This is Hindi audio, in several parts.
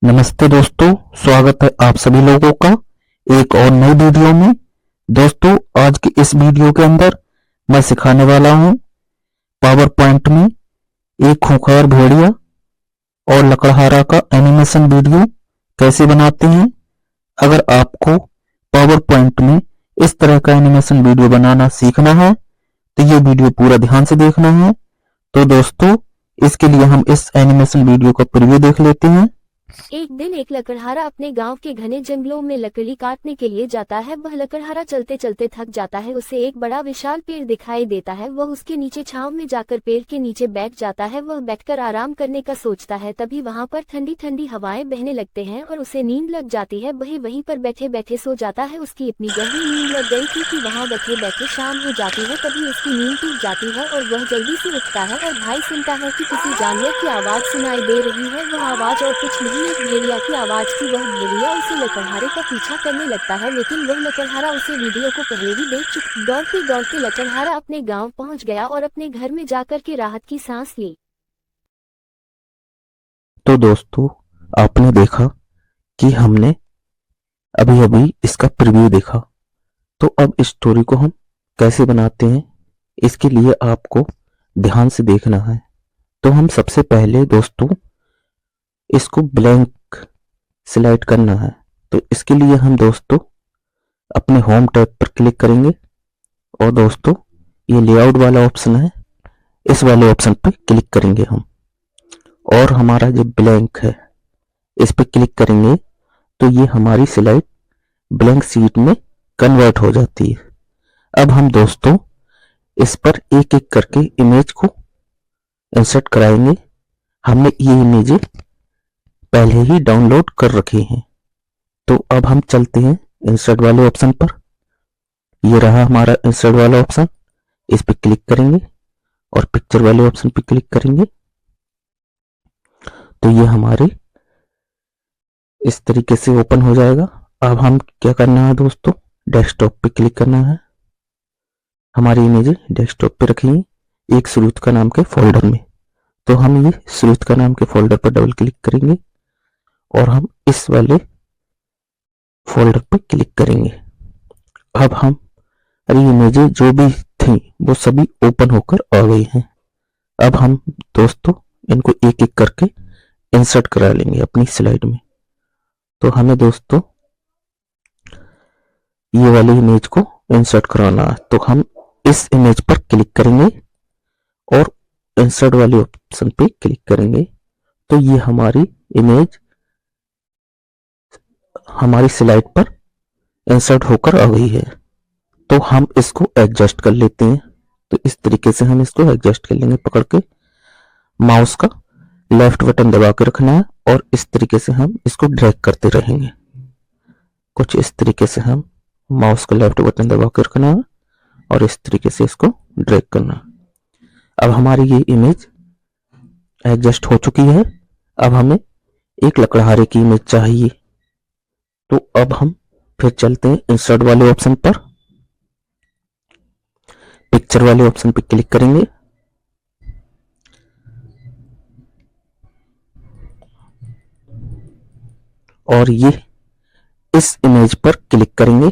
नमस्ते दोस्तों, स्वागत है आप सभी लोगों का एक और नई वीडियो में। दोस्तों, आज की इस वीडियो के अंदर मैं सिखाने वाला हूं पावर पॉइंट में एक खूंखार भेड़िया और लकड़हारा का एनिमेशन वीडियो कैसे बनाते हैं। अगर आपको पावर पॉइंट में इस तरह का एनिमेशन वीडियो बनाना सीखना है तो ये वीडियो पूरा ध्यान से देखना है। तो दोस्तों, इसके लिए हम इस एनिमेशन वीडियो का प्रीव्यू देख लेते हैं। एक दिन एक लकड़हारा अपने गांव के घने जंगलों में लकड़ी काटने के लिए जाता है। वह लकड़हारा चलते चलते थक जाता है। उसे एक बड़ा विशाल पेड़ दिखाई देता है। वह उसके नीचे छांव में जाकर पेड़ के नीचे बैठ जाता है। वह बैठकर आराम करने का सोचता है। तभी वहां पर ठंडी ठंडी हवाएं बहने लगते हैं और उसे नींद लग जाती है। वही वहीं पर बैठे बैठे सो जाता है। उसकी इतनी गहरी नींद लग गई थी कि वहां बैठे बैठे शाम हो जाती है। तभी उसकी नींद टूट जाती है और वह जल्दी से उठता है और भाई सुनता है कि किसी जानवर की आवाज सुनाई दे रही है। वह आवाज और कुछ नहीं, एक भेड़िया की आवाज थी। वह भेड़िया उसे लकड़हारे का पीछा करने लगता है, लेकिन वह लकड़हारा उसे वीडियो को पहले ही देख चुका। दौड़ते दौड़ते लकड़हारा अपने गांव पहुंच गया और अपने घर में जाकर के राहत की सांस ली। तो दोस्तों, आपने देखा कि हमने अभी अभी इसका प्रीव्यू देखा। तो अब इस स्टोरी को हम कैसे बनाते हैं, इसके लिए आपको ध्यान से देखना है। तो हम सबसे पहले दोस्तों इसको ब्लैंक सिलेक्ट करना है। तो इसके लिए हम दोस्तों अपने होम टैब पर क्लिक करेंगे और दोस्तों ये लेआउट वाला ऑप्शन है, इस वाले ऑप्शन पर क्लिक करेंगे हम और हमारा जो ब्लैंक है इस पर क्लिक करेंगे तो ये हमारी स्लाइड ब्लैंक शीट में कन्वर्ट हो जाती है। अब हम दोस्तों इस पर एक एक करके इमेज को इंसर्ट कराएंगे। हमने ये इमेज पहले ही डाउनलोड कर रखी हैं। तो अब हम चलते हैं इंसर्ट वाले ऑप्शन पर। ये रहा हमारा इंसर्ट वाला ऑप्शन, इस पर क्लिक करेंगे और पिक्चर वाले ऑप्शन पर क्लिक करेंगे तो ये हमारे इस तरीके से ओपन हो जाएगा। अब हम क्या करना है दोस्तों, डेस्कटॉप पे क्लिक करना है। हमारी इमेज डेस्कटॉप पे रखी है एक स्रोत का नाम के फोल्डर में। तो हम ये स्रोत का नाम के फोल्डर पर डबल क्लिक करेंगे और हम इस वाले फोल्डर पर क्लिक करेंगे। अब हम इमेजें जो भी थी वो सभी ओपन होकर आ गई हैं। अब हम दोस्तों इनको एक एक करके इंसर्ट करा लेंगे अपनी स्लाइड में। तो हमें दोस्तों ये वाली इमेज को इंसर्ट कराना है। तो हम इस इमेज पर क्लिक करेंगे और इंसर्ट वाले ऑप्शन पे क्लिक करेंगे तो ये हमारी इमेज हमारी स्लाइड पर इंसर्ट होकर आ गई है। तो हम इसको एडजस्ट कर लेते हैं। तो इस तरीके से हम इसको एडजस्ट कर लेंगे, पकड़ के माउस का लेफ्ट बटन दबा के रखना है और इस तरीके से हम इसको ड्रैग करते रहेंगे। कुछ इस तरीके से हम माउस का लेफ्ट बटन दबा के रखना है और इस तरीके से इसको ड्रैग करना है। अब हमारी ये इमेज एडजस्ट हो चुकी है। अब हमें एक लकड़हारे की इमेज चाहिए। तो अब हम फिर चलते हैं इंसर्ट वाले ऑप्शन पर, पिक्चर वाले ऑप्शन पर क्लिक करेंगे और ये इस इमेज पर क्लिक करेंगे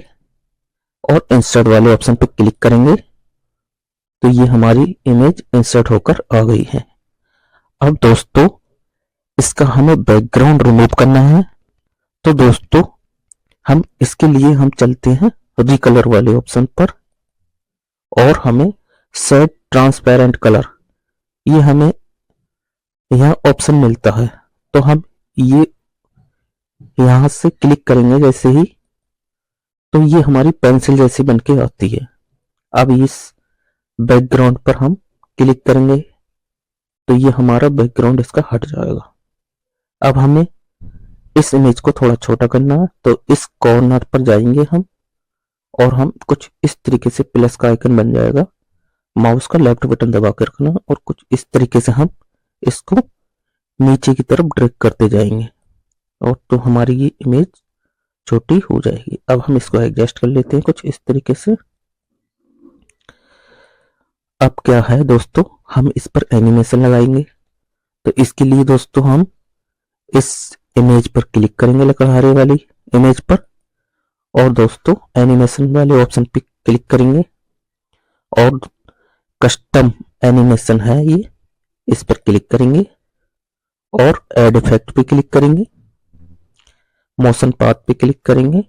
और इंसर्ट वाले ऑप्शन पर क्लिक करेंगे तो ये हमारी इमेज इंसर्ट होकर आ गई है। अब दोस्तों इसका हमें बैकग्राउंड रिमूव करना है। तो दोस्तों हम इसके लिए हम चलते हैं रिकलर वाले ऑप्शन पर और हमें सेट ट्रांसपेरेंट कलर, ये हमें यहाँ ऑप्शन मिलता है। तो हम ये यहां से क्लिक करेंगे जैसे ही तो ये हमारी पेंसिल जैसी बनके आती है। अब इस बैकग्राउंड पर हम क्लिक करेंगे तो ये हमारा बैकग्राउंड इसका हट जाएगा। अब हमें इस इमेज को थोड़ा छोटा करना है। तो इस कॉर्नर पर जाएंगे हम और हम कुछ इस तरीके से प्लस का आइकन बन जाएगा, माउस का लेफ्ट बटन दबा के रखना और कुछ इस तरीके से हम इसको नीचे की तरफ ड्रैग करते जाएंगे और तो हमारी ये इमेज छोटी हो जाएगी। अब हम इसको एडजस्ट कर लेते हैं कुछ इस तरीके से। अब क्या है दोस्तों, हम इस पर एनिमेशन लगाएंगे। तो इसके लिए दोस्तों हम इस इमेज पर क्लिक करेंगे, लकड़हारे वाली इमेज पर, और दोस्तों एनिमेशन वाले ऑप्शन पे क्लिक करेंगे और कस्टम एनिमेशन है ये, इस पर क्लिक करेंगे और ऐड इफेक्ट पे क्लिक करेंगे, मोशन पाथ पे क्लिक करेंगे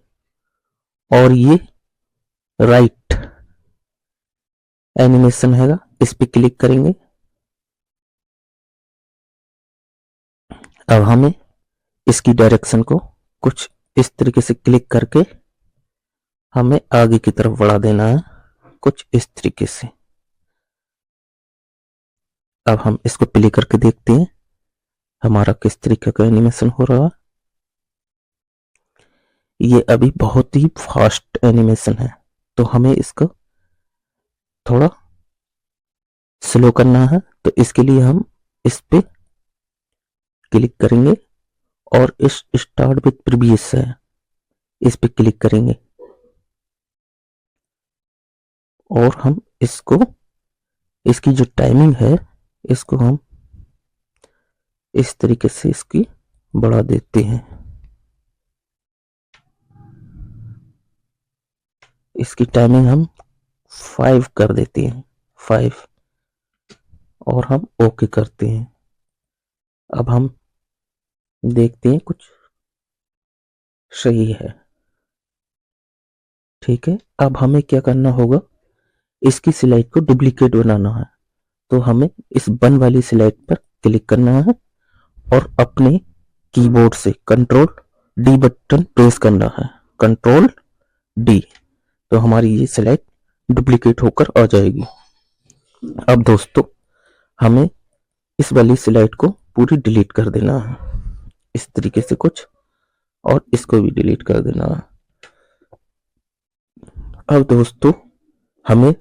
और ये राइट एनिमेशन हैगा, इस पे क्लिक करेंगे। अब हमें इसकी डायरेक्शन को कुछ इस तरीके से क्लिक करके हमें आगे की तरफ बढ़ा देना है, कुछ इस तरीके से। अब हम इसको प्ले करके देखते हैं हमारा किस तरीके का एनिमेशन हो रहा है। ये अभी बहुत ही फास्ट एनिमेशन है, तो हमें इसको थोड़ा स्लो करना है, तो इसके लिए हम इस पे क्लिक करेंगे और इस स्टार्ट विद प्रीवियस है, इस पे क्लिक करेंगे और हम इसको, इसकी जो टाइमिंग है इसको हम इस तरीके से इसकी बढ़ा देते हैं। इसकी टाइमिंग हम 5 कर देते हैं, 5, और हम ओके करते हैं। अब हम देखते हैं कुछ सही है, ठीक है। अब हमें क्या करना होगा, इसकी स्लाइड को डुप्लीकेट बनाना है, तो हमें इस बन वाली स्लाइड पर क्लिक करना है और अपने कीबोर्ड से कंट्रोल डी बटन प्रेस करना है, कंट्रोल डी, तो हमारी ये स्लाइड डुप्लीकेट होकर आ जाएगी। अब दोस्तों हमें इस वाली स्लाइड को पूरी डिलीट कर देना है, इस तरीके से कुछ, और इसको भी डिलीट कर देना है। अब दोस्तों हमें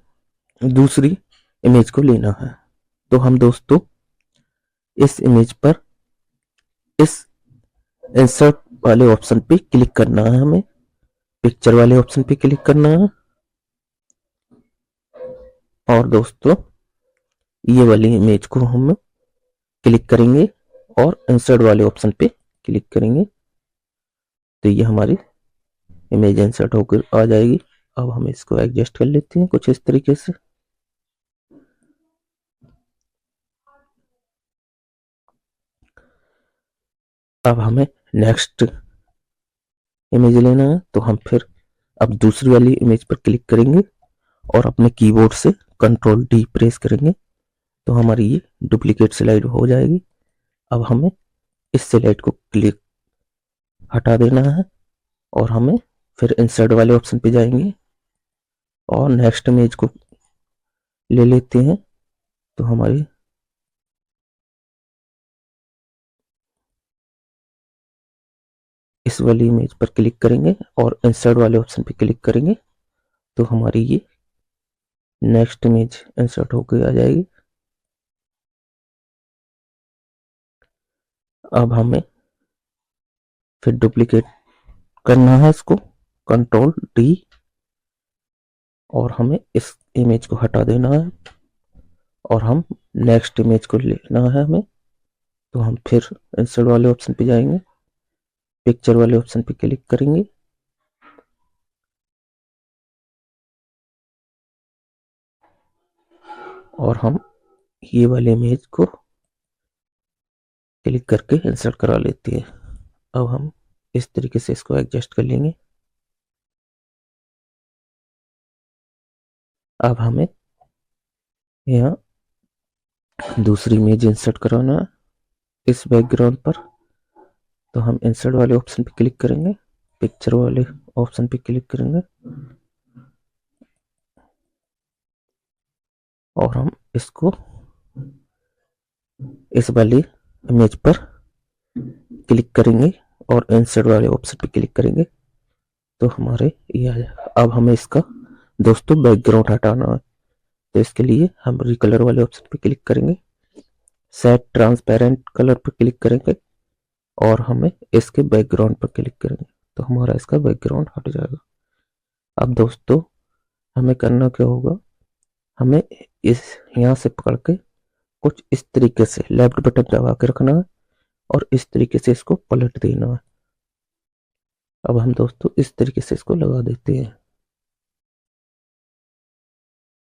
दूसरी इमेज को लेना है, तो हम दोस्तों इस इमेज पर इस इंसर्ट वाले ऑप्शन पे क्लिक करना है, हमें पिक्चर वाले ऑप्शन पे क्लिक करना है और दोस्तों ये वाली इमेज को हम क्लिक करेंगे और इंसर्ट वाले ऑप्शन पे क्लिक करेंगे, तो ये हमारी इमेज इंसर्ट होकर आ जाएगी। अब हम इसको एडजस्ट कर लेते हैं कुछ इस तरीके से। अब हमें नेक्स्ट इमेज लेना है, तो हम फिर अब दूसरी वाली इमेज पर क्लिक करेंगे और अपने कीबोर्ड से कंट्रोल डी प्रेस करेंगे, तो हमारी ये डुप्लीकेट स्लाइड हो जाएगी। अब हमें इस स्लाइड को क्लिक हटा देना है और हमें फिर इंसर्ट वाले ऑप्शन पे जाएंगे और नेक्स्ट इमेज को ले लेते हैं, तो हमारी इस वाली इमेज पर क्लिक करेंगे और इंसर्ट वाले ऑप्शन पे क्लिक करेंगे, तो हमारी ये नेक्स्ट इमेज इंसर्ट होकर आ जाएगी। अब हमें फिर डुप्लीकेट करना है इसको, कंट्रोल डी, और हमें इस इमेज को हटा देना है और हम नेक्स्ट इमेज को लेना है हमें, तो हम फिर इंसर्ट वाले ऑप्शन पे जाएंगे, पिक्चर वाले ऑप्शन पे क्लिक करेंगे और हम ये वाले इमेज को क्लिक करके इंसर्ट करा लेते हैं। अब हम इस तरीके से इसको एडजस्ट कर लेंगे। अब हमें यहाँ दूसरी इमेज इंसर्ट कराना है इस बैकग्राउंड पर, तो हम इंसर्ट वाले ऑप्शन पे क्लिक करेंगे, पिक्चर वाले ऑप्शन पे क्लिक करेंगे और हम इसको इस वाली इमेज पर क्लिक करेंगे और इंसर्ट वाले ऑप्शन पे क्लिक करेंगे, तो हमारे ये आ जाएगा। अब हमें इसका दोस्तों बैकग्राउंड हटाना है, तो इसके लिए हम रिकलर वाले ऑप्शन पे क्लिक करेंगे, सेट ट्रांसपेरेंट कलर पर क्लिक करेंगे और हमें इसके बैकग्राउंड पर क्लिक करेंगे, तो हमारा इसका बैकग्राउंड हट जाएगा। अब दोस्तों हमें करना क्या होगा, हमें इस यहाँ से पकड़ के कुछ इस तरीके से लेफ्ट बटन दबा के रखना है और इस तरीके से इसको पलट देना है। अब हम दोस्तों इस तरीके से इसको लगा देते हैं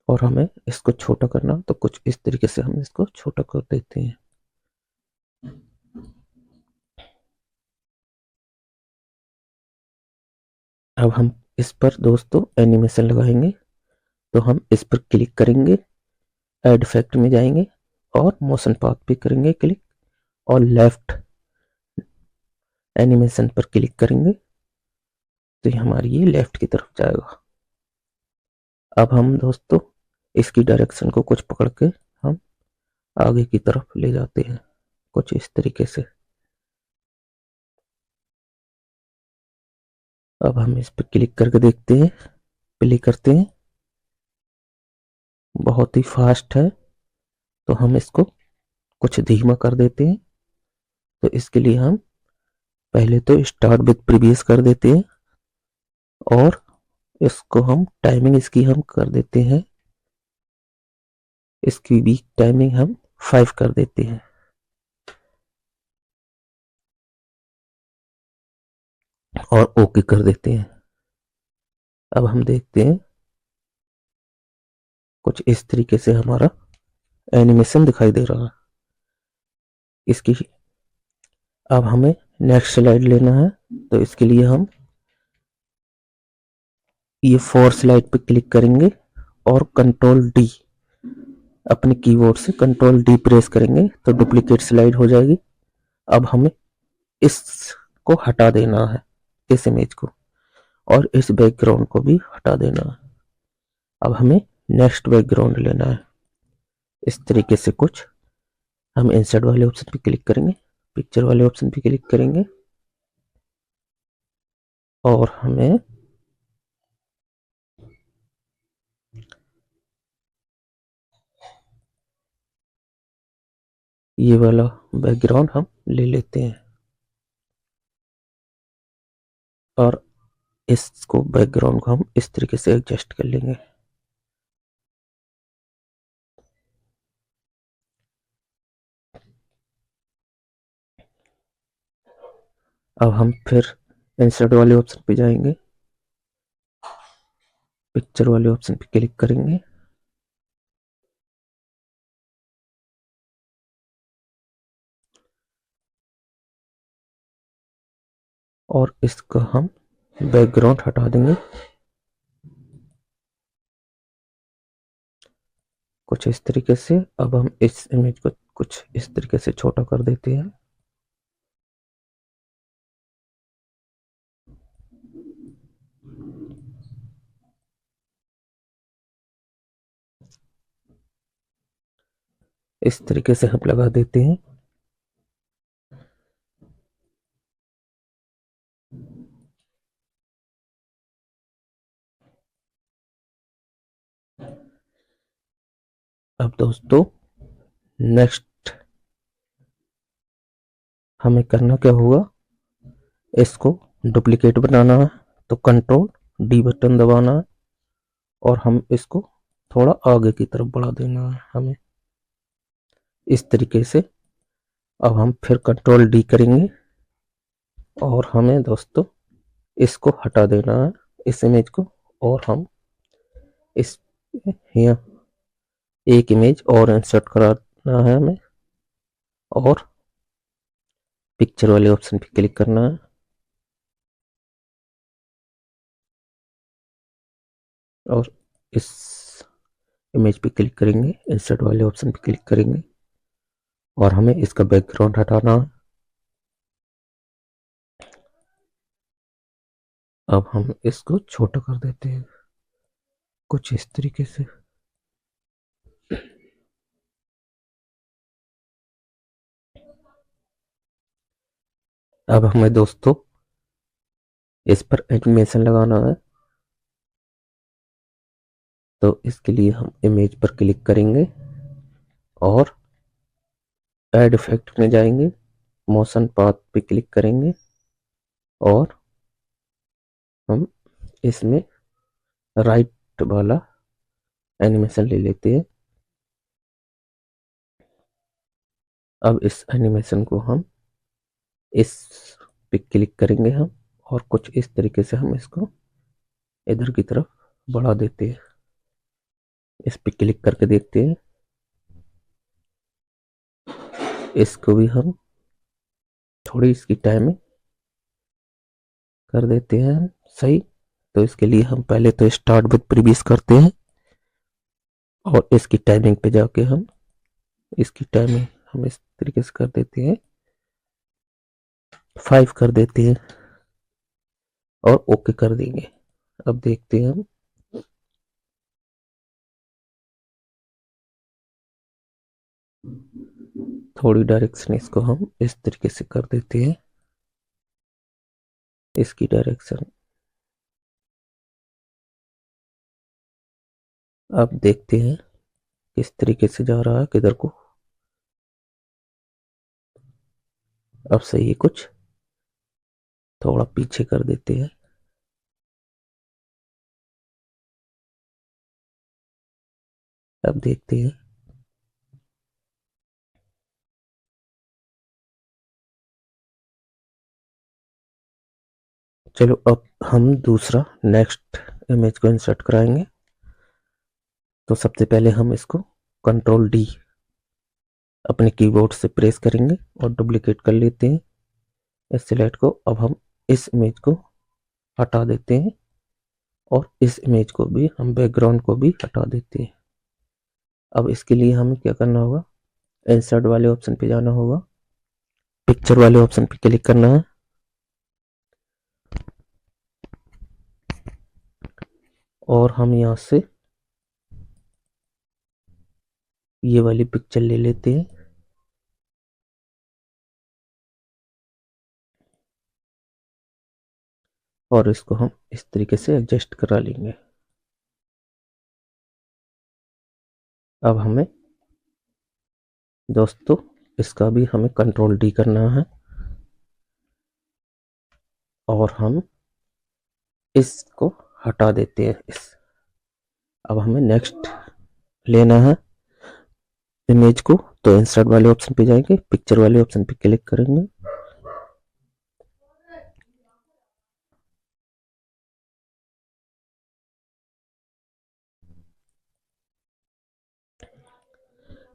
और हमें इसको छोटा करना तो कुछ इस तरीके से हम इसको छोटा कर देते हैं। अब हम इस पर दोस्तों एनिमेशन लगाएंगे, तो हम इस पर क्लिक करेंगे, ऐड इफेक्ट में जाएंगे और मोशन पाथ पे करेंगे क्लिक और लेफ्ट एनिमेशन पर क्लिक करेंगे तो हमारी ये लेफ्ट की तरफ जाएगा। अब हम दोस्तों इसकी डायरेक्शन को कुछ पकड़ के हम आगे की तरफ ले जाते हैं कुछ इस तरीके से। अब हम इस पर क्लिक करके देखते हैं, प्ले करते हैं, बहुत ही फास्ट है तो हम इसको कुछ धीमा कर देते हैं। तो इसके लिए हम पहले तो स्टार्ट विद प्रीवियस कर देते हैं और इसको हम टाइमिंग इसकी हम कर देते हैं, इसकी भी टाइमिंग हम 5 कर देते हैं। और ओके कर देते हैं। अब हम देखते हैं कुछ इस तरीके से हमारा एनिमेशन दिखाई दे रहा है इसकी। अब हमें नेक्स्ट स्लाइड लेना है तो इसके लिए हम ये 4 स्लाइड पे क्लिक करेंगे और कंट्रोल डी अपने कीबोर्ड से कंट्रोल डी प्रेस करेंगे तो डुप्लीकेट स्लाइड हो जाएगी। अब हमें इसको हटा देना है, इस इमेज को, और इस बैकग्राउंड को भी हटा देना है। अब हमें नेक्स्ट बैकग्राउंड लेना है। इस तरीके से कुछ हम इंसर्ट वाले ऑप्शन पे क्लिक करेंगे, पिक्चर वाले ऑप्शन पे क्लिक करेंगे और हमें ये वाला बैकग्राउंड हम ले लेते हैं और इसको बैकग्राउंड को हम इस तरीके से एडजस्ट कर लेंगे। अब हम फिर इंसर्ट वाले ऑप्शन पे जाएंगे, पिक्चर वाले ऑप्शन पे क्लिक करेंगे और इसका हम बैकग्राउंड हटा देंगे कुछ इस तरीके से। अब हम इस इमेज को कुछ इस तरीके से छोटा कर देते हैं। इस तरीके से हम लगा देते हैं। अब दोस्तों नेक्स्ट हमें करना क्या होगा, इसको डुप्लीकेट बनाना है तो कंट्रोल डी बटन दबाना है और हम इसको थोड़ा आगे की तरफ बढ़ा देना है हमें इस तरीके से। अब हम फिर कंट्रोल डी करेंगे और हमें दोस्तों इसको हटा देना है इस इमेज को और हम इस यहाँ एक इमेज और इंसर्ट कराना है हमें और पिक्चर वाले ऑप्शन पे क्लिक करना है और इस इमेज पे क्लिक करेंगे, इंसर्ट वाले ऑप्शन पे क्लिक करेंगे और हमें इसका बैकग्राउंड हटाना है। अब हम इसको छोटा कर देते हैं कुछ इस तरीके से। अब हमें दोस्तों इस पर एनिमेशन लगाना है तो इसके लिए हम इमेज पर क्लिक करेंगे और ऐड इफेक्ट में जाएंगे, मोशन पाथ पे क्लिक करेंगे और हम इसमें राइट वाला एनिमेशन ले लेते हैं। अब इस एनिमेशन को हम इस पे क्लिक करेंगे हम और कुछ इस तरीके से हम इसको इधर की तरफ बढ़ा देते हैं। इस पे क्लिक करके देखते हैं, इसको भी हम थोड़ी इसकी टाइमिंग कर देते हैं हम सही। तो इसके लिए हम पहले तो स्टार्ट विद प्रीवियस करते हैं और इसकी टाइमिंग पे जाके हम इसकी टाइमिंग हम इस तरीके से कर देते हैं, 5 कर देते हैं और ओके कर देंगे। अब देखते हैं हम, थोड़ी डायरेक्शन इसको हम इस तरीके से कर देते हैं, इसकी डायरेक्शन। अब देखते हैं किस तरीके से जा रहा है, किधर को। अब सही है, कुछ थोड़ा पीछे कर देते हैं। अब देखते हैं, चलो अब हम दूसरा नेक्स्ट इमेज को इंसर्ट कराएंगे। तो सबसे पहले हम इसको कंट्रोल डी अपने कीबोर्ड से प्रेस करेंगे और डुप्लीकेट कर लेते हैं इस स्लाइड को। अब हम इस इमेज को हटा देते हैं और इस इमेज को भी हम बैकग्राउंड को भी हटा देते हैं। अब इसके लिए हमें क्या करना होगा, इंसर्ट वाले ऑप्शन पे जाना होगा, पिक्चर वाले ऑप्शन पे क्लिक करना है और हम यहाँ से ये वाली पिक्चर ले लेते हैं और इसको हम इस तरीके से एडजस्ट करा लेंगे। अब हमें दोस्तों इसका भी हमें कंट्रोल डी करना है और हम इसको हटा देते हैं अब हमें नेक्स्ट लेना है इमेज को। तो इंसर्ट वाले ऑप्शन पे जाएंगे, पिक्चर वाले ऑप्शन पे क्लिक करेंगे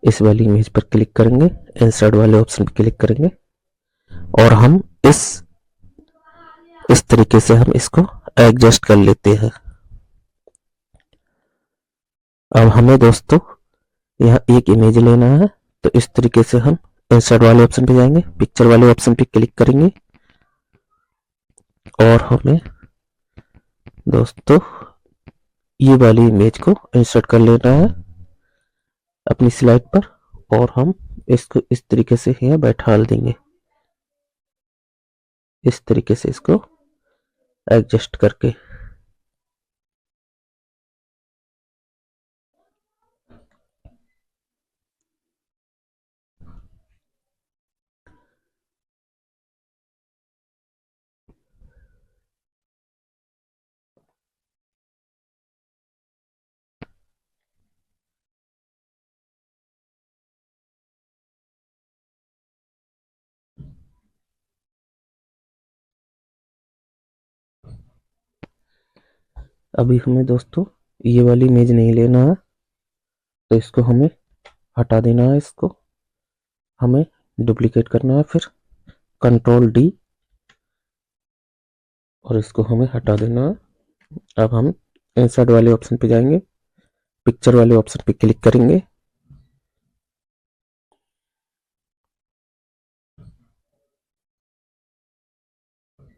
इस वाली इमेज पर क्लिक करेंगे, इंसर्ट वाले ऑप्शन पे क्लिक करेंगे और हम इस तरीके से हम इसको एडजस्ट कर लेते हैं। अब हमें दोस्तों यहाँ एक इमेज लेना है, तो इस तरीके से हम इंसर्ट वाले ऑप्शन पे जाएंगे, पिक्चर वाले ऑप्शन पे क्लिक करेंगे और हमें दोस्तों ये वाली इमेज को इंसर्ट कर लेना है अपनी स्लाइड पर और हम इसको इस तरीके से यहाँ बैठा देंगे, इस तरीके से इसको एडजस्ट करके। अभी हमें दोस्तों ये वाली इमेज नहीं लेना है, तो इसको हमें हटा देना है, इसको हमें डुप्लीकेट करना है, फिर कंट्रोल डी और इसको हमें हटा देना है। अब हम इंसर्ट वाले ऑप्शन पे जाएंगे, पिक्चर वाले ऑप्शन पे क्लिक करेंगे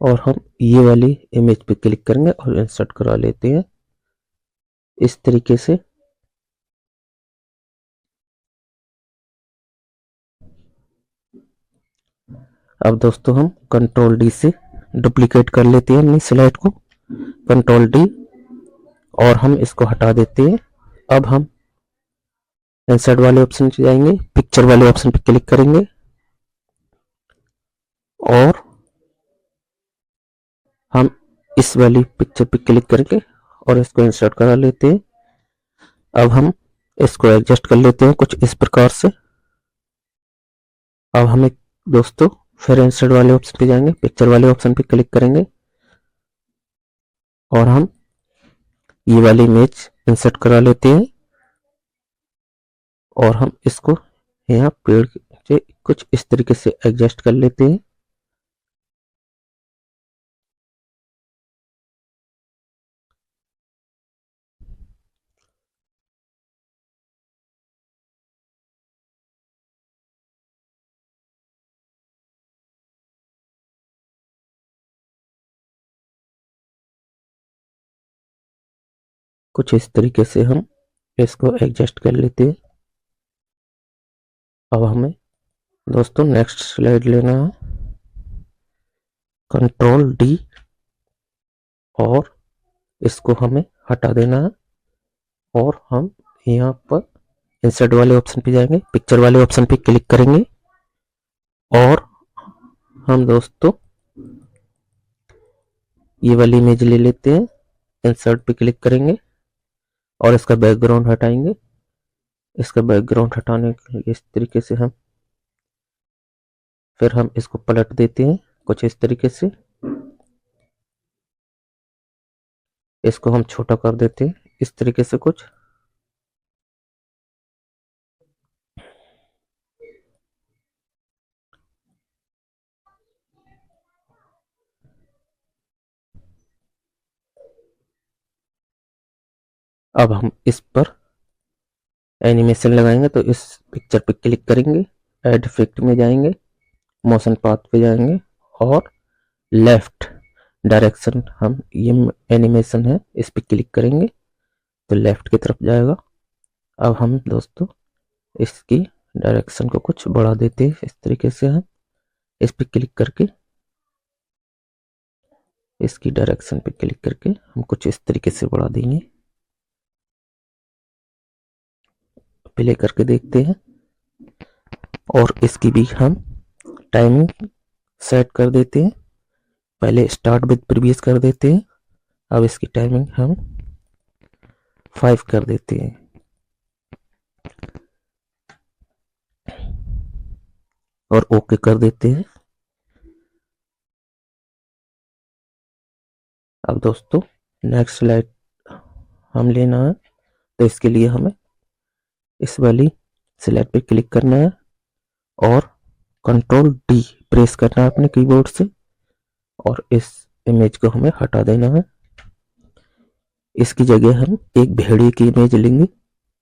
और हम ये वाली इमेज पे क्लिक करेंगे और इंसर्ट करा लेते हैं इस तरीके से। अब दोस्तों हम कंट्रोल डी से डुप्लीकेट कर लेते हैं अपनी स्लाइड को, कंट्रोल डी और हम इसको हटा देते हैं। अब हम इंसर्ट वाले ऑप्शन पे जाएंगे, पिक्चर वाले ऑप्शन पे क्लिक करेंगे और हम इस वाली पिक्चर पे क्लिक करेंगे और इसको इंसर्ट करा लेते हैं। अब हम इसको एडजस्ट कर लेते हैं कुछ इस प्रकार से। अब हमें दोस्तों फिर इंसर्ट वाले ऑप्शन पे जाएंगे, पिक्चर वाले ऑप्शन पे क्लिक करेंगे और हम ये वाली इमेज इंसर्ट करा लेते हैं और हम इसको यहाँ पेड़ से कुछ इस तरीके से एडजस्ट कर लेते हैं। कुछ इस तरीके से हम इसको एडजस्ट कर लेते हैं। अब हमें दोस्तों नेक्स्ट स्लाइड लेना है, कंट्रोल डी, और इसको हमें हटा देना है और हम यहाँ पर इंसर्ट वाले ऑप्शन पे जाएंगे, पिक्चर वाले ऑप्शन पे क्लिक करेंगे और हम दोस्तों ये वाली इमेज ले लेते हैं, इंसर्ट पे क्लिक करेंगे और इसका बैकग्राउंड हटाएंगे। इसका बैकग्राउंड हटाने के लिए इस तरीके से हम फिर हम इसको पलट देते हैं कुछ इस तरीके से, इसको हम छोटा कर देते हैं इस तरीके से कुछ। अब हम इस पर एनिमेशन लगाएंगे, तो इस पिक्चर पे क्लिक करेंगे, ऐड इफेक्ट में जाएंगे, मोशन पाथ पे जाएंगे और लेफ्ट डायरेक्शन, हम ये एनिमेशन है इस पे क्लिक करेंगे तो लेफ्ट की तरफ जाएगा। अब हम दोस्तों इसकी डायरेक्शन को कुछ बढ़ा देते हैं इस तरीके से, हम इस पे क्लिक करके इसकी डायरेक्शन पे क्लिक करके हम कुछ इस तरीके से बढ़ा देंगे। प्ले करके देखते हैं और इसकी भी हम टाइमिंग सेट कर देते हैं। पहले स्टार्ट विद प्रीवियस कर देते हैं, अब इसकी टाइमिंग हम 5 कर देते हैं। और ओके कर देते हैं। अब दोस्तों नेक्स्ट स्लाइड हम लेना है, तो इसके लिए हमें इस वाली स्लाइड पे क्लिक करना है और कंट्रोल डी प्रेस करना है अपने कीबोर्ड से और इस इमेज को हमें हटा देना है। इसकी जगह हम एक भेड़िए की इमेज लेंगे,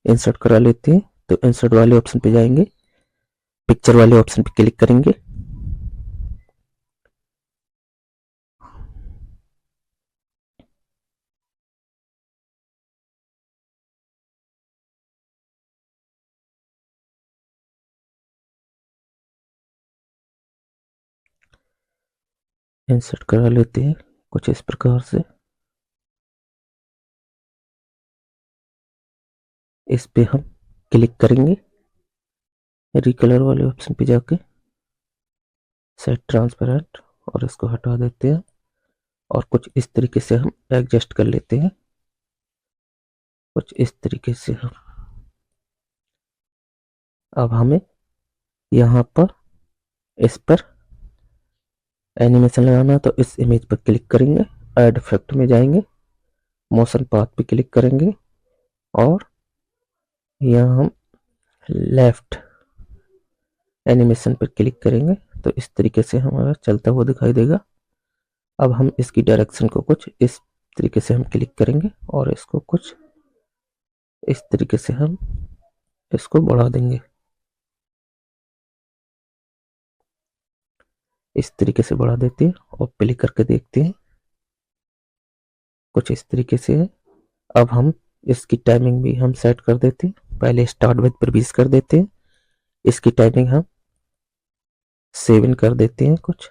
इंसर्ट करा लेते हैं, तो इंसर्ट वाले ऑप्शन पे जाएंगे, पिक्चर वाले ऑप्शन पे क्लिक करेंगे इंसर्ट करा लेते हैं कुछ इस प्रकार से। इस पे हम क्लिक करेंगे, रिकलर वाले ऑप्शन पे जाके सेट ट्रांसपेरेंट और इसको हटा देते हैं और कुछ इस तरीके से हम एडजस्ट कर लेते हैं, कुछ इस तरीके से हम। अब हमें यहाँ पर इस पर एनिमेशन लगाना है, तो इस इमेज पर क्लिक करेंगे, ऐड इफेक्ट में जाएंगे, मोशन पाथ पे क्लिक करेंगे और यहाँ हम लेफ्ट एनिमेशन पर क्लिक करेंगे, तो इस तरीके से हमारा चलता हुआ दिखाई देगा। अब हम इसकी डायरेक्शन को कुछ इस तरीके से हम क्लिक करेंगे और इसको कुछ इस तरीके से हम इसको बढ़ा देंगे, इस तरीके से बढ़ा देते हैं और प्ले करके देखते हैं, कुछ इस तरीके से है। अब हम इसकी टाइमिंग भी हम सेट कर देते हैं, पहले स्टार्ट विद प्रीवियस कर देते हैं, इसकी टाइमिंग हम 7 कर देते हैं कुछ,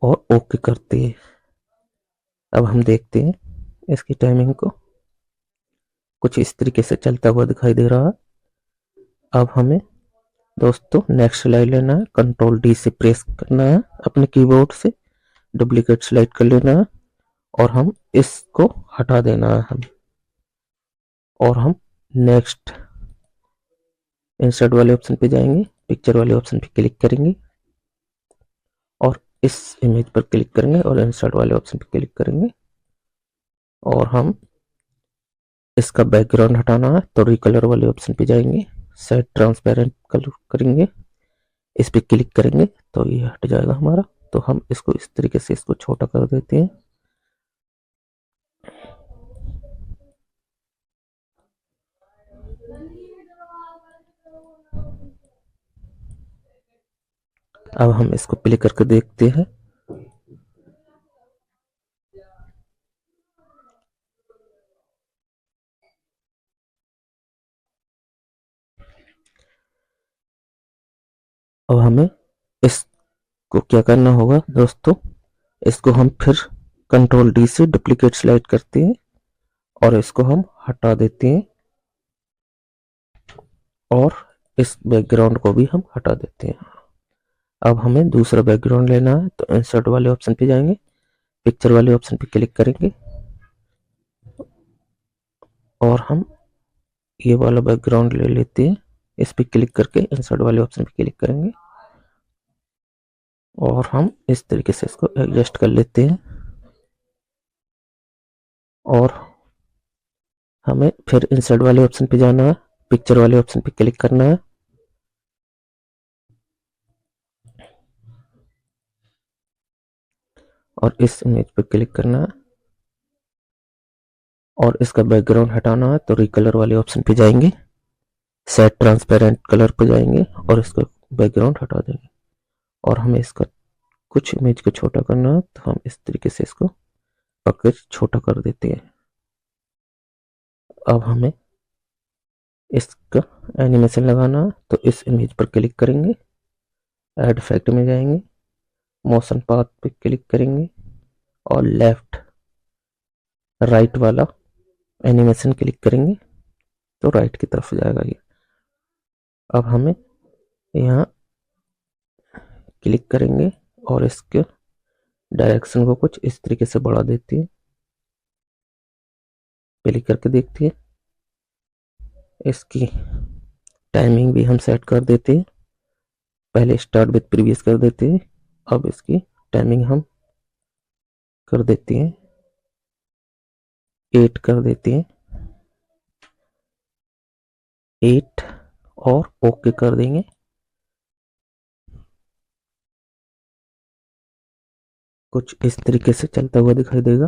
और ओके करते हैं। अब हम देखते हैं इसकी टाइमिंग को, कुछ इस तरीके से चलता हुआ दिखाई दे रहा है। अब हमें दोस्तों नेक्स्ट स्लाइड लेना है, कंट्रोल डी से प्रेस करना है अपने कीबोर्ड से, डुप्लीकेट स्लाइड कर लेना है और हम इसको हटा देना है हम, और हम नेक्स्ट इंसर्ट वाले ऑप्शन पे जाएंगे, पिक्चर वाले ऑप्शन पे क्लिक करेंगे और इस इमेज पर क्लिक करेंगे और इंसर्ट वाले ऑप्शन पे क्लिक करेंगे और हम इसका बैकग्राउंड हटाना है तो रिकलर वाले ऑप्शन पे जाएंगे, सेट ट्रांसपेरेंट कलर करेंगे, इस पे क्लिक करेंगे तो ये हट जाएगा हमारा। तो हम इसको इस तरीके से इसको छोटा कर देते हैं। अब हम इसको प्ले करके देखते हैं। अब हमें इसको क्या करना होगा दोस्तों, इसको हम फिर कंट्रोल डी से डुप्लीकेट स्लाइड करते हैं और इसको हम हटा देते हैं और इस बैकग्राउंड को भी हम हटा देते हैं। अब हमें दूसरा बैकग्राउंड लेना है तो इंसर्ट वाले ऑप्शन पे जाएंगे, पिक्चर वाले ऑप्शन पे क्लिक करेंगे और हम ये वाला बैकग्राउंड ले लेते हैं। इस पे क्लिक करके इंसर्ट वाले ऑप्शन पे क्लिक करेंगे और हम इस तरीके से इसको एडजस्ट कर लेते हैं और हमें फिर इंसर्ट वाले ऑप्शन पे जाना है, पिक्चर वाले ऑप्शन पे क्लिक करना है और इस इमेज पे क्लिक करना है और इसका बैकग्राउंड हटाना है तो रिकलर वाले ऑप्शन पे जाएंगे, सेट ट्रांसपेरेंट कलर पे जाएंगे और इसका बैकग्राउंड हटा देंगे और हमें इसका कुछ इमेज को छोटा करना है तो हम इस तरीके से इसको पकड़ छोटा कर देते हैं। अब हमें इसका एनिमेशन लगाना है तो इस इमेज पर क्लिक करेंगे, ऐड इफेक्ट में जाएंगे, मोशन पाथ पे क्लिक करेंगे और लेफ्ट राइट वाला एनिमेशन क्लिक करेंगे तो राइट की तरफ जाएगा ये। अब हमें यहाँ क्लिक करेंगे और इसके डायरेक्शन को कुछ इस तरीके से बढ़ा देते हैं, क्लिक करके देखते हैं। इसकी टाइमिंग भी हम सेट कर देते हैं, पहले स्टार्ट विद प्रीवियस कर देते हैं, अब इसकी टाइमिंग हम कर देते हैं 8 कर देते हैं 8 और ओके कर देंगे। कुछ इस तरीके से चलता हुआ दिखाई देगा।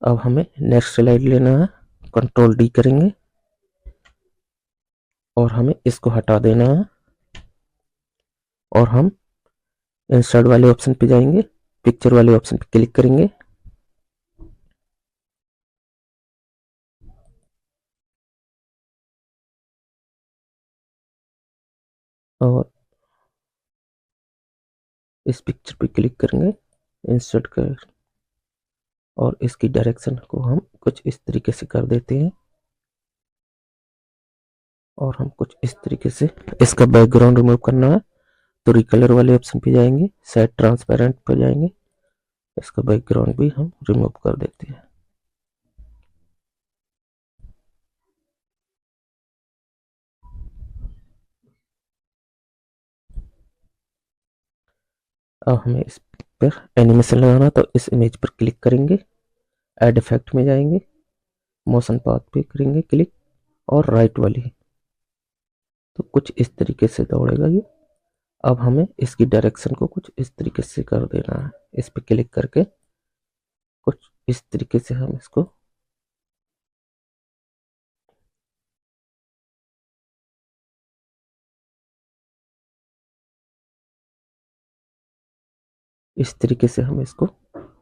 अब हमें नेक्स्ट स्लाइड लेना है, कंट्रोल डी करेंगे और हमें इसको हटा देना है और हम इंसर्ट वाले ऑप्शन पे जाएंगे, पिक्चर वाले ऑप्शन पे क्लिक करेंगे और इस पिक्चर पे क्लिक करेंगे, इंसर्ट कर और इसकी डायरेक्शन को हम कुछ इस तरीके से कर देते हैं और हम कुछ इस तरीके से इसका बैकग्राउंड रिमूव करना है तो रिकलर वाले ऑप्शन पे जाएंगे, सेट ट्रांसपेरेंट पे जाएंगे, इसका बैकग्राउंड भी हम रिमूव कर देते हैं। अब हमें इस पर एनिमेशन लगाना तो इस इमेज पर क्लिक करेंगे, ऐड इफेक्ट में जाएंगे, मोशन पाथ पे करेंगे क्लिक और राइट वाली तो कुछ इस तरीके से दौड़ेगा ये। अब हमें इसकी डायरेक्शन को कुछ इस तरीके से कर देना है, इस पे क्लिक करके कुछ इस तरीके से हम इसको इस तरीके से हम इसको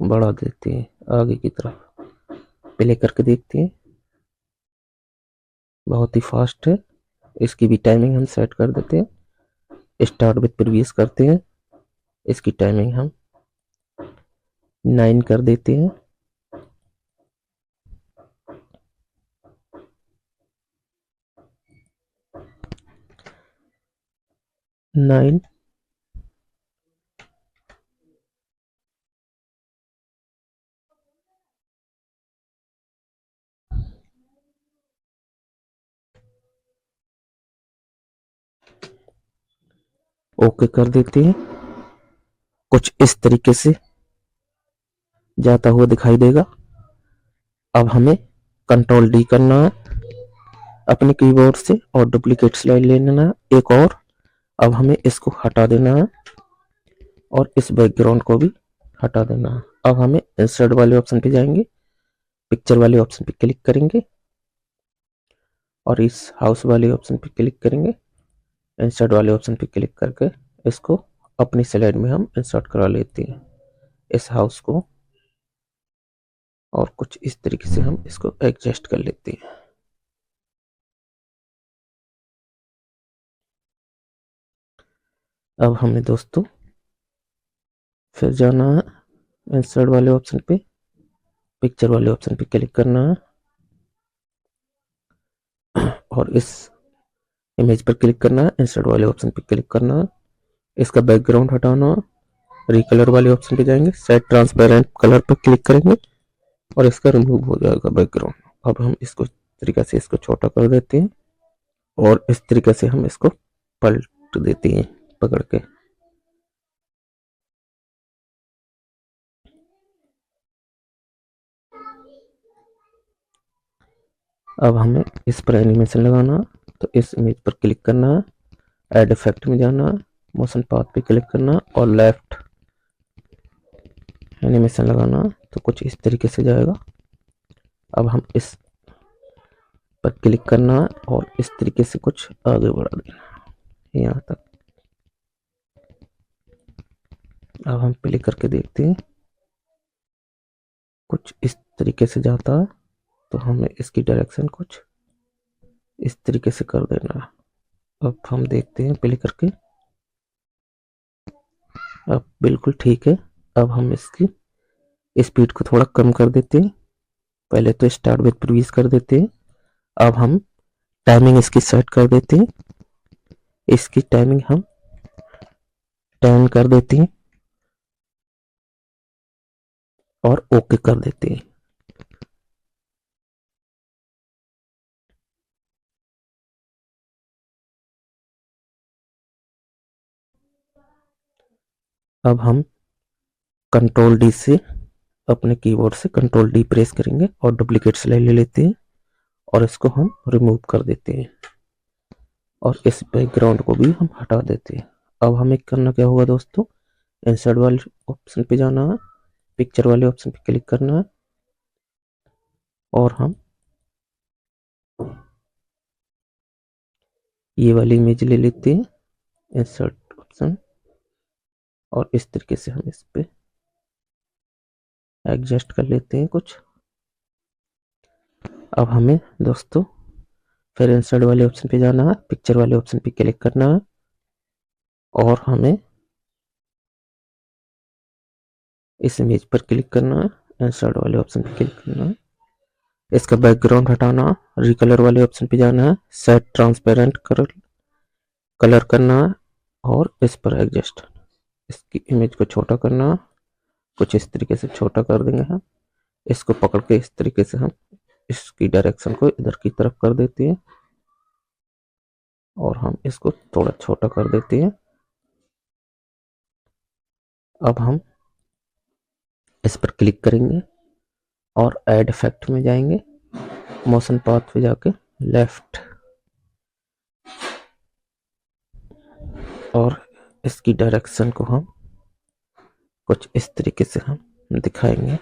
बढ़ा देते हैं आगे की तरफ, प्ले करके देखते हैं। बहुत ही फास्ट है, इसकी भी टाइमिंग हम सेट कर देते हैं, स्टार्ट विद प्रीवियस करते हैं, इसकी टाइमिंग हम 9 कर देते हैं, 9 ओके कर देते हैं। कुछ इस तरीके से जाता हुआ दिखाई देगा। अब हमें कंट्रोल डी करना है अपने कीबोर्ड से और डुप्लीकेट स्लाइड ले लेना है एक और। अब हमें इसको हटा देना है और इस बैकग्राउंड को भी हटा देना है। अब हमें इंसर्ट वाले ऑप्शन पे जाएंगे, पिक्चर वाले ऑप्शन पे क्लिक करेंगे और इस हाउस वाले ऑप्शन पे क्लिक करेंगे। इंसर्ट वाले ऑप्शन पे क्लिक करके इसको अपनी स्लाइड में हम इंसर्ट करा लेते हैं इस हाउस को, और कुछ इस तरीके से हम इसको एडजस्ट कर लेते हैं। अब हमें दोस्तों फिर जाना है इंसर्ट वाले ऑप्शन पे, पिक्चर वाले ऑप्शन पे क्लिक करना है और इस इमेज पर क्लिक करना है। इंसर्ट वाले ऑप्शन पे क्लिक करना है, इसका बैकग्राउंड हटाना है। रिकलर वाले ऑप्शन पे जाएंगे, सेट ट्रांसपेरेंट कलर पर क्लिक करेंगे और इसका रिमूव हो जाएगा बैकग्राउंड। अब हम इसको इस तरीके से इसको छोटा कर देते हैं और इस तरीके से हम इसको पलट देते हैं पकड़ के। अब हमें इस पर एनिमेशन लगाना, तो इस इमेज पर क्लिक करना है, ऐड इफेक्ट में जाना, मोशन पाथ पे क्लिक करना और लेफ्ट एनिमेशन लगाना, तो कुछ इस तरीके से जाएगा। अब हम इस पर क्लिक करना और इस तरीके से कुछ आगे बढ़ा देना यहाँ तक। अब हम प्ले करके देखते हैं, कुछ इस तरीके से जाता है, तो हमें इसकी डायरेक्शन कुछ इस तरीके से कर देना है। अब हम देखते हैं प्ले करके, अब बिल्कुल ठीक है। अब हम इसकी स्पीड को थोड़ा कम कर देते हैं, पहले तो स्टार्ट विद प्रीवियस कर देते हैं। अब हम टाइमिंग इसकी सेट कर देते हैं, इसकी टाइमिंग हम 10 कर देते हैं और ओके कर देते हैं। अब हम कंट्रोल डी से अपने कीबोर्ड से कंट्रोल डी प्रेस करेंगे और डुप्लीकेट स्लाइड ले लेते हैं और इसको हम रिमूव कर देते हैं और इस बैकग्राउंड को भी हम हटा देते हैं। अब हमें करना क्या होगा दोस्तों, इंसर्ट वाले ऑप्शन पे जाना है, पिक्चर वाले ऑप्शन पे क्लिक करना है और हम ये वाली इमेज ले लेते हैं, इंसर्ट ऑप्शन, और इस तरीके से हम इस पे एडजस्ट कर लेते हैं कुछ। अब हमें दोस्तों फिर इंसर्ट वाले ऑप्शन पे जाना है, पिक्चर वाले ऑप्शन पे क्लिक करना है और हमें इस इमेज पर क्लिक करना है, इंसर्ट वाले ऑप्शन पे क्लिक करना है, इसका बैकग्राउंड हटाना, रिकलर वाले ऑप्शन पे जाना है, सेट ट्रांसपेरेंट कलर करना है और इस पर एडजस्ट, इसकी इमेज को छोटा करना, कुछ इस तरीके से छोटा कर देंगे हम। इसको पकड़ के इस तरीके से हम इसकी डायरेक्शन को इधर की तरफ कर देते हैं और हम इसको थोड़ा छोटा कर देते हैं। अब हम इस पर क्लिक करेंगे और ऐड इफेक्ट में जाएंगे, मोशन पाथ पे जाके लेफ्ट और इसकी डायरेक्शन को हम कुछ इस तरीके से हम दिखाएंगे,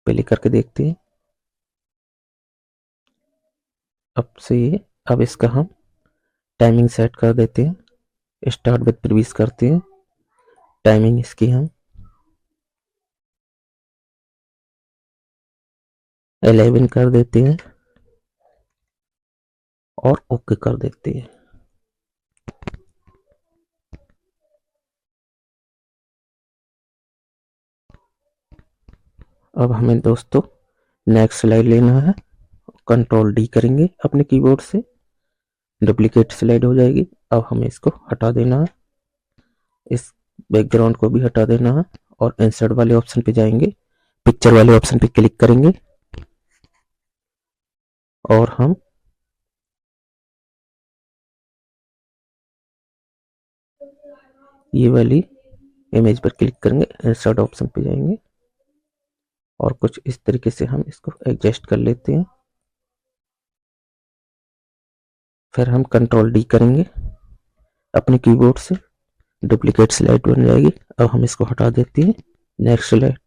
प्ले करके देखते हैं। अब इसका हम टाइमिंग सेट कर देते हैं, स्टार्ट विद प्रीवियस करते हैं, टाइमिंग इसकी हम 11 कर देते हैं और ओके कर देते हैं। अब हमें दोस्तों नेक्स्ट स्लाइड लेना है, कंट्रोल डी करेंगे अपने कीबोर्ड से, डुप्लीकेट स्लाइड हो जाएगी। अब हमें इसको हटा देना है, इस बैकग्राउंड को भी हटा देना है और इंसर्ट वाले ऑप्शन पे जाएंगे, पिक्चर वाले ऑप्शन पे क्लिक करेंगे और हम ये वाली इमेज पर क्लिक करेंगे, इंसर्ट ऑप्शन पे जाएंगे और कुछ इस तरीके से हम इसको एडजस्ट कर लेते हैं। फिर हम कंट्रोल डी करेंगे अपने कीबोर्ड से, डुप्लीकेट स्लाइड बन जाएगी। अब हम इसको हटा देते हैं। Next slide,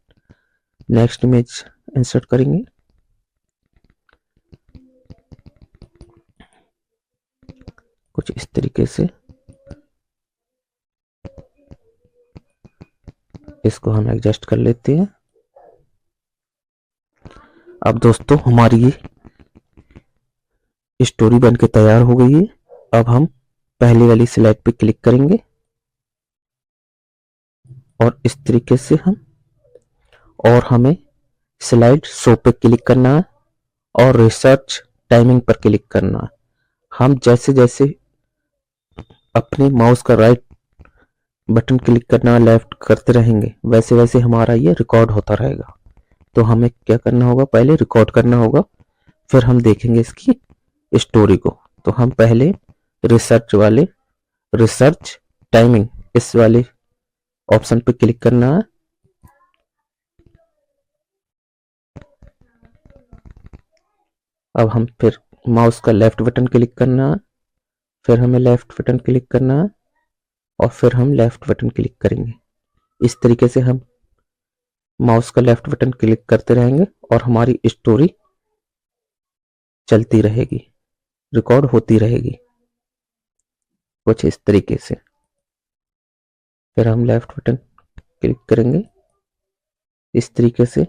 next image insert करेंगे। कुछ इस तरीके से इसको हम एडजस्ट कर लेते हैं। अब दोस्तों हमारी ये स्टोरी बनके तैयार हो गई है। अब हम पहले वाली स्लाइड पे क्लिक करेंगे और इस तरीके से हमें स्लाइड शो पे क्लिक करना है और रिसर्च टाइमिंग पर क्लिक करना है। हम जैसे जैसे अपने माउस का राइट बटन क्लिक करना लेफ्ट करते रहेंगे, वैसे वैसे हमारा ये रिकॉर्ड होता रहेगा। तो हमें क्या करना होगा, पहले रिकॉर्ड करना होगा, फिर हम देखेंगे इसकी स्टोरी को। तो हम पहले रिसर्च टाइमिंग इस वाले ऑप्शन पे क्लिक करना है। अब हम फिर माउस का लेफ्ट बटन क्लिक करना है, फिर हमें लेफ्ट बटन क्लिक करना है और फिर हम लेफ्ट बटन क्लिक करेंगे। इस तरीके से हम माउस का लेफ्ट बटन क्लिक करते रहेंगे और हमारी स्टोरी चलती रहेगी, रिकॉर्ड होती रहेगी कुछ इस तरीके से। फिर हम लेफ्ट बटन क्लिक करेंगे इस तरीके से।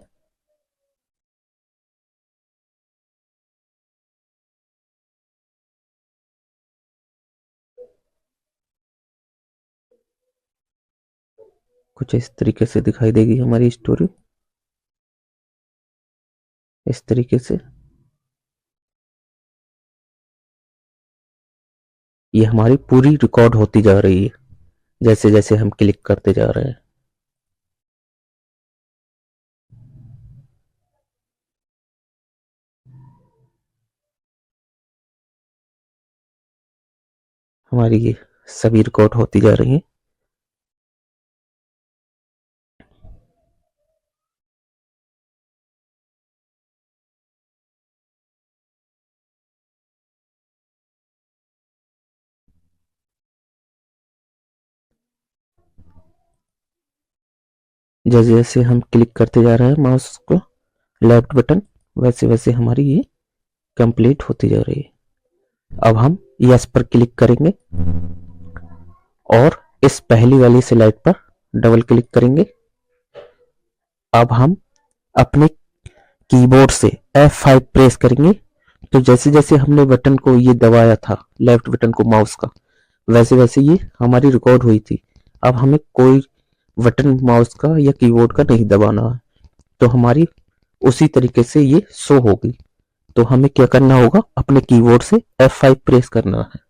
कुछ इस तरीके से दिखाई देगी हमारी स्टोरी, इस तरीके से। ये हमारी पूरी रिकॉर्ड होती जा रही है जैसे जैसे हम क्लिक करते जा रहे हैं। हमारी ये सभी रिकॉर्ड होती जा रही है। जैसे जैसे हम क्लिक करते जा रहे हैं माउस को लेफ्ट बटन, वैसे वैसे हमारी ये कंप्लीट होती जा रही है। अब हम यस पर क्लिक करेंगे और इस पहली वाली स्लाइड पर डबल क्लिक करेंगे। अब हम अपने कीबोर्ड से F5 प्रेस करेंगे। तो जैसे जैसे हमने बटन को ये दबाया था, लेफ्ट बटन को माउस का, वैसे वैसे ये हमारी रिकॉर्ड हुई थी। अब हमें कोई बटन माउस का या कीबोर्ड का नहीं दबाना है, तो हमारी उसी तरीके से ये शो होगी। तो हमें क्या करना होगा, अपने कीबोर्ड से F5 प्रेस करना है।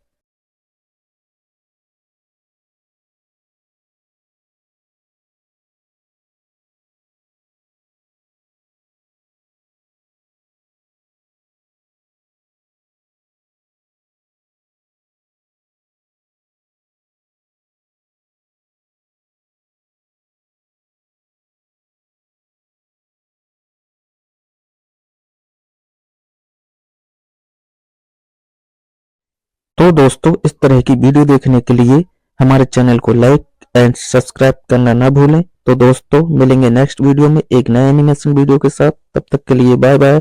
तो दोस्तों इस तरह की वीडियो देखने के लिए हमारे चैनल को लाइक एंड सब्सक्राइब करना ना भूलें। तो दोस्तों मिलेंगे नेक्स्ट वीडियो में एक नए एनिमेशन वीडियो के साथ। तब तक के लिए बाय बाय।